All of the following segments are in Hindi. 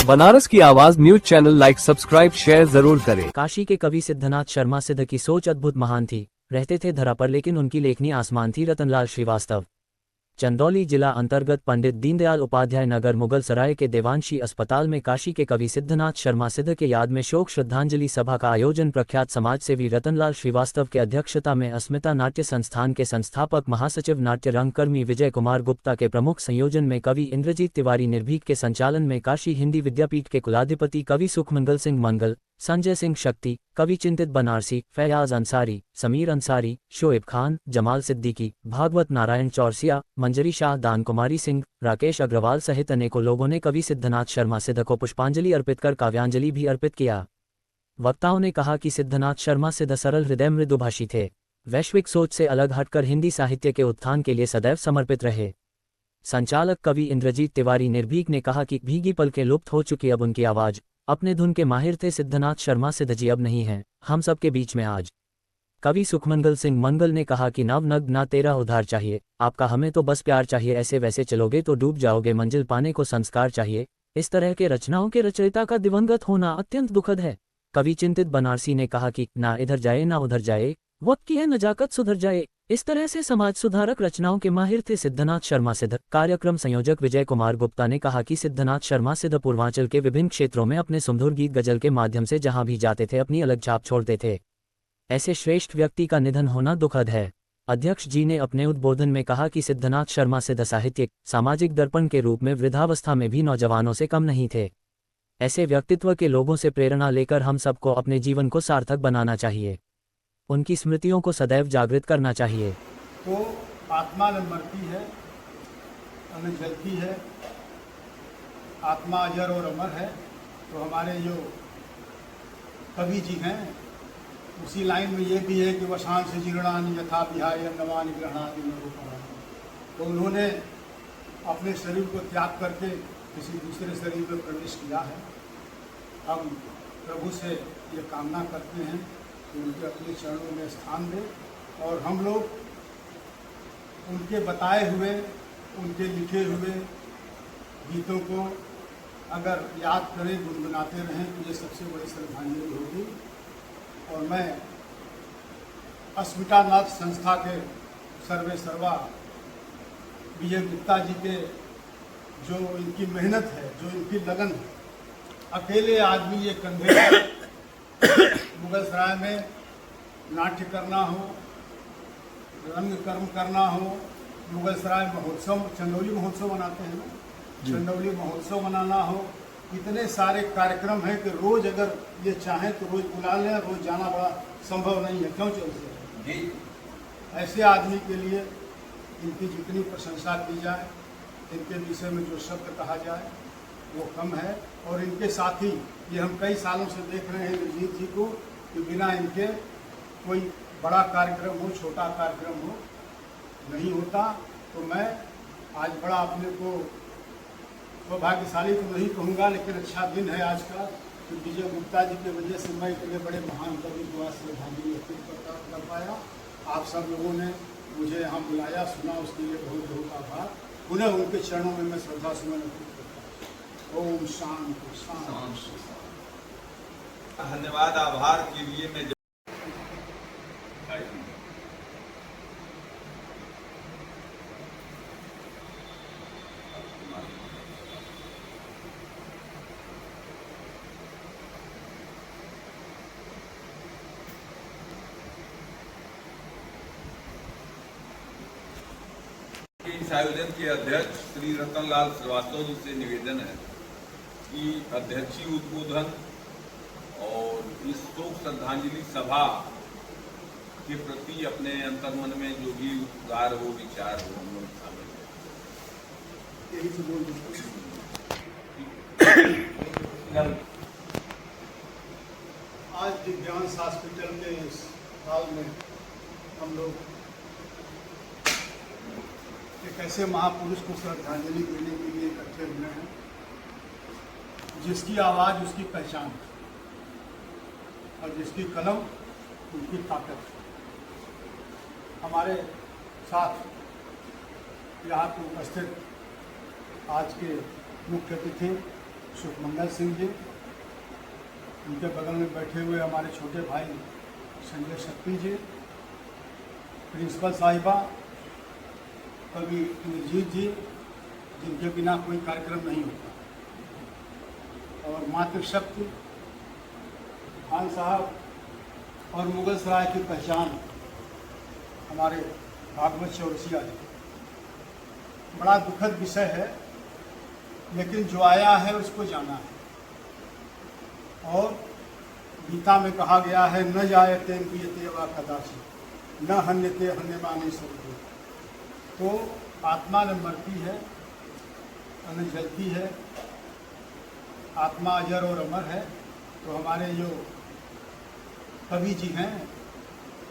बनारस की आवाज news channel like subscribe share जरूर करें। काशी के कवि सिद्धनाथ शर्मा सिद्ध की सोच अद्भुत महान थी। रहते थे धरा पर लेकिन उनकी लेखनी आसमान थी। रतनलाल श्रीवास्तव। चंदौली जिला अंतर्गत पंडित दीनदयाल उपाध्याय नगर मुगल सराय के देवांशी अस्पताल में काशी के कवि सिद्धनाथ शर्मा सिद्ध के याद में शोक श्रद्धांजलि सभा का आयोजन प्रख्यात समाजसेवी रतनलाल श्रीवास्तव के अध्यक्षता में अस्मिता नाट्य संस्थान के संस्थापक महासचिव नाट्य रंगकर्मी विजय कुमार गुप्ता के प्रमुख संयोजन में कवि इंद्रजीत तिवारी निर्भीक के संचालन में काशी हिंदी विद्यापीठ के कुलाधिपति कवि सुखमंगल सिंह मंगल, संजय सिंह शक्ति, कवि चिंतित बनारसी, फैयाज अंसारी, समीर अंसारी, शोएब खान, जमाल सिद्दीकी, भागवत नारायण चौरसिया, मंजरी शाह, दान कुमारी सिंह, राकेश अग्रवाल सहित अनेकों लोगों ने कवि सिद्धनाथ शर्मा सिद्ध को पुष्पांजलि अर्पित कर काव्यांजलि भी अर्पित किया। वक्ताओं ने कहा कि सिद्धनाथ शर्मा सिद्ध सरल हृदय मृदुभाषी थे। वैश्विक सोच से अलग हटकर हिंदी साहित्य के उत्थान के लिए सदैव समर्पित रहे। संचालक कवि इंद्रजीत तिवारी निर्भीक ने कहा कि भीगी पलकें लुप्त हो चुकी, अब उनकी आवाज अपने धुन के माहिर थे। सिद्धनाथ शर्मा सिद्ध जी अब नहीं हैं, हम सबके बीच में आज। कवि सुखमंगल सिंह मंगल ने कहा कि नव नग ना तेरा उधार चाहिए, आपका हमें तो बस प्यार चाहिए, ऐसे वैसे चलोगे तो डूब जाओगे, मंजिल पाने को संस्कार चाहिए। इस तरह के रचनाओं के रचयिता का दिवंगत होना अत्यंत दुखद है। कवि चिंतित बनारसी ने कहा कि ना इधर जाए ना उधर जाए, वक्त की है नजाकत सुधर जाए। इस तरह से समाज सुधारक रचनाओं के माहिर थे सिद्धनाथ शर्मा सिद्ध। कार्यक्रम संयोजक विजय कुमार गुप्ता ने कहा कि सिद्धनाथ शर्मा सिद्ध पूर्वांचल के विभिन्न क्षेत्रों में अपने सुमधुर गीत गजल के माध्यम से जहां भी जाते थे अपनी अलग छाप छोड़ते थे। ऐसे श्रेष्ठ व्यक्ति का निधन होना दुखद है। अध्यक्ष जी ने अपने उद्बोधन में कहा कि सिद्धनाथ शर्मा सिद्ध साहित्यिक सामाजिक दर्पण के रूप में वृद्धावस्था में भी नौजवानों से कम नहीं थे। ऐसे व्यक्तित्व के लोगों से प्रेरणा लेकर हम सबको अपने जीवन को सार्थक बनाना चाहिए, उनकी स्मृतियों को सदैव जागृत करना चाहिए। तो आत्मा न मरती है न जलती है, आत्मा अजर और अमर है। तो हमारे जो कवि जी हैं उसी लाइन में ये भी है कि वशान से जीर्णानि यथा विहाय नवानि ग्रहणादि नरोपराणि। तो उन्होंने अपने शरीर को त्याग करके किसी दूसरे शरीर में प्रवेश किया है। हम प्रभु से ये कामना करते हैं कि उनके अपने चरणों में स्थान दें और हम लोग उनके बताए हुए, उनके लिखे हुए गीतों को अगर याद करें, गुनगुनाते रहें तो ये सबसे बड़ी श्रद्धांजलि होगी। और मैं अस्मिता नाथ संस्था के सर्वे सर्वा विजय गुप्ता जी के जो इनकी मेहनत है, जो इनकी लगन है, अकेले आदमी ये कंधे मुगल सराय में नाट्य करना हो, रंग कर्म करना हो, मुगल सराय महोत्सव, चंदौली महोत्सव मनाते हैं ना, चंदौली महोत्सव मनाना हो, इतने सारे कार्यक्रम हैं कि रोज अगर ये चाहें तो रोज बुला लें, रोज जाना बड़ा संभव नहीं है। क्यों चलते हैं? ऐसे आदमी के लिए इनकी जितनी प्रशंसा की जाए, इनके विषय में जो शब्द कहा जाए वो कम है। और इनके साथ ही ये हम कई सालों से देख रहे हैं इंद्रजीत जी को कि बिना इनके कोई बड़ा कार्यक्रम हो, छोटा कार्यक्रम हो, नहीं होता। तो मैं आज बड़ा अपने को सौभाग्यशाली तो नहीं कहूँगा, लेकिन अच्छा दिन है आज का कि विजय गुप्ता जी की वजह से मैं इतने बड़े महान कवि को आज श्रद्धांजलि अर्पित कर पाया। आप सब लोगों ने मुझे यहाँ बुलाया, सुना, उसके लिए बहुत बहुत आभार। पुनः उनके चरणों में मैं श्रद्धा सुमन अर्पित करता हूँ। ओम शांति शांति। धन्यवाद। आभार के लिए मैं इस आयोजन के अध्यक्ष श्री रतनलाल श्रीवास्तव जी से निवेदन है कि अध्यक्षीय उद्बोधन और इस शोक श्रद्धांजलि सभा के प्रति अपने अंतर्मन में जो भी उद्गार हो, विचार हो, हम लोग शामिल हैं। आज दिव्यांश हॉस्पिटल के इस हाल में हम लोग एक ऐसे महापुरुष को श्रद्धांजलि देने के लिए इकट्ठे हुए हैं जिसकी आवाज़ उसकी पहचान है और जिसकी कलम उनकी ताकत है। हमारे साथ यहाँ पर उपस्थित आज के मुख्य अतिथि सुखमंगल सिंह जी, उनके बगल में बैठे हुए हमारे छोटे भाई संजय शक्ति जी, प्रिंसिपल साहिबा कवि इंद्रजीत जी, जिनके बिना कोई कार्यक्रम नहीं होता, और मातृशक्ति खान साहब, और मुगल सराय की पहचान हमारे भागवत चौरसिया जी। बड़ा दुखद विषय है, लेकिन जो आया है उसको जाना है। और गीता में कहा गया है, न जायते बीयते वा कदाचित, न हन्यते हन्यमाने सर्वभूत। तो आत्मा न मरती है, न जलती है, आत्मा अजर और अमर है। तो हमारे जो कवि जी हैं,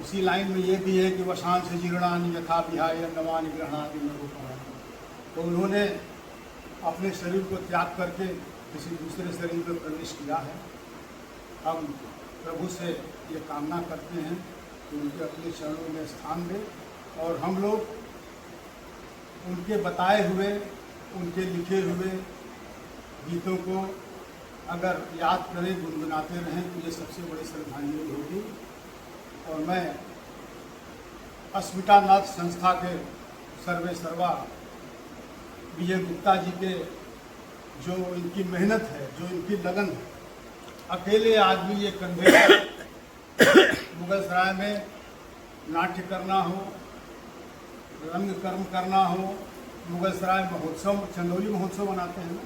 उसी लाइन में ये भी है कि वशान से जीर्णानि यथा विहाय नवानि ग्रहणादि न रूपाणि। तो उन्होंने अपने शरीर को त्याग करके किसी दूसरे शरीर में प्रवेश किया है। हम प्रभु से ये कामना करते हैं कि उनके अपने चरणों में स्थान दें, और हम लोग उनके बताए हुए, उनके लिखे हुए गीतों को अगर याद करें, गुनगुनाते रहें, तो ये सबसे बड़ी श्रद्धांजलि होगी। और मैं अस्मितानाथ संस्था के सर्वे सर्वा विजय गुप्ता जी के जो इनकी मेहनत है, जो इनकी लगन है, अकेले आदमी ये कंधे मुगल सराय में नाट्य करना हो, रंग कर्म करना हो, मुगल सराय महोत्सव, चंदौली महोत्सव मनाते हैं ना,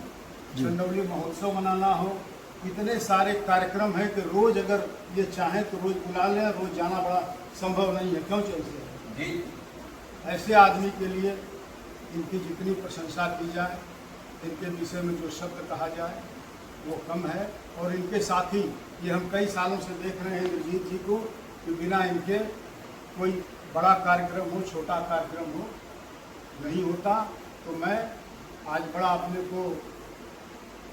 चंदौली महोत्सव मनाना हो, इतने सारे कार्यक्रम हैं कि रोज अगर ये चाहें तो रोज बुला लें। रोज जाना बड़ा संभव नहीं है, क्यों चलते हैं। ऐसे आदमी के लिए इनकी जितनी प्रशंसा की जाए, इनके विषय में जो शब्द कहा जाए वो कम है। और इनके साथ ही ये हम कई सालों से देख रहे हैं इंद्रजीत जी को, कि बिना इनके कोई बड़ा कार्यक्रम हो, छोटा कार्यक्रम हो, नहीं होता। तो मैं आज बड़ा अपने को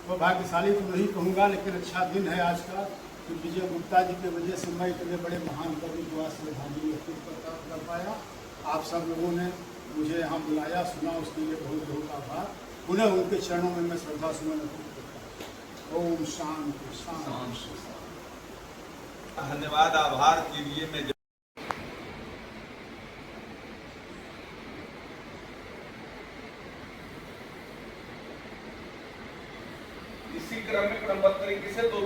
सौभाग्यशाली तो नहीं कहूँगा, लेकिन अच्छा दिन है आज का, कि विजय गुप्ता जी की वजह से मैं इतने बड़े महान कवि को आज श्रद्धांजलि अर्पित कर पाया। आप सब लोगों ने मुझे यहाँ बुलाया, सुना, उसके लिए बहुत बहुत आभार। पुनः उनके चरणों में मैं श्रद्धा सुमन अर्पित करता हूँ। ओम शांति शांति। धन्यवाद। आभार के लिए मैं इसी क्रम में क्रमबद्ध तरीके से दो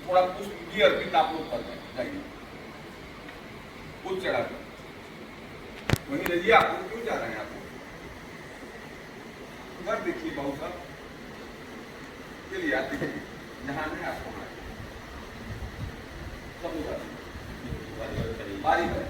थोड़ा पुष्प भी अर्पित आप लोग कर दें। कुछ चढ़ा कर वहीं रहिए। आप लोग क्यों जा रहे हैं? आप उधर देखिए, बहुत साहब चलिए, आप देखिए जहाँ में आपको सब उधर बारी है।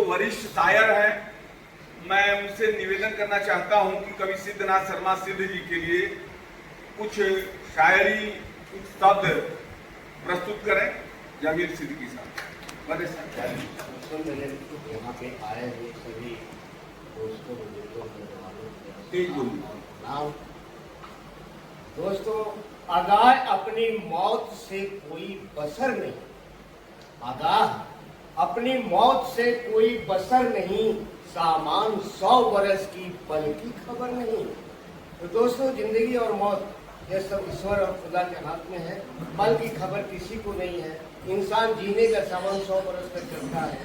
वरिष्ठ शायर हैं, मैं उनसे निवेदन करना चाहता हूं कि कवि सिद्धनाथ शर्मा सिद्ध जी के लिए कुछ शायरी, कुछ शब्द प्रस्तुत करें। जमील सिद्दीकी साहब। बड़े यहाँ पे आए हुए सभी दोस्तों, दोस्तों, आगाह अपनी मौत से कोई बसर नहीं, आगाह अपनी मौत से कोई बसर नहीं, सामान 100 बरस की पल की खबर नहीं। तो दोस्तों, जिंदगी और मौत यह सब ईश्वर और खुदा के हाथ में है। पल की खबर किसी को नहीं है। इंसान जीने का सामान 100 बरस तक चलता है,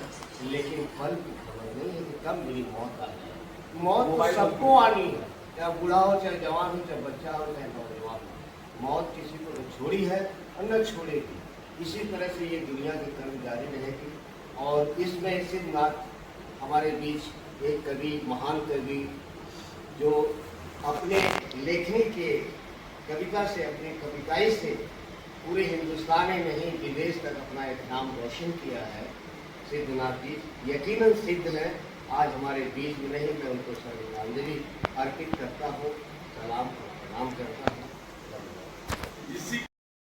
लेकिन पल की खबर नहीं है कि कब मेरी मौत आ जाए। मौत तो सबको आनी है, चाहे बूढ़ा हो, चाहे जवान हो, चाहे बच्चा हो, चाहे नौजवान हो। मौत किसी को न छोड़ी है और न छोड़ेगी। इसी तरह से ये दुनिया की क्रम जारी रहेगी। और इसमें सिद्धनाथ हमारे बीच एक कवि, महान कवि, जो अपने लेखनी के कविता से, अपनी कविताई से पूरे हिंदुस्तान में नहीं विदेश तक अपना एक नाम रोशन किया है, सिद्धनाथ जी यकीनन सिद्ध हैं। आज हमारे बीच में नहीं, मैं उनको श्रद्धांजलि अर्पित करता हूँ, सलाम प्रणाम करता हूँ। इसी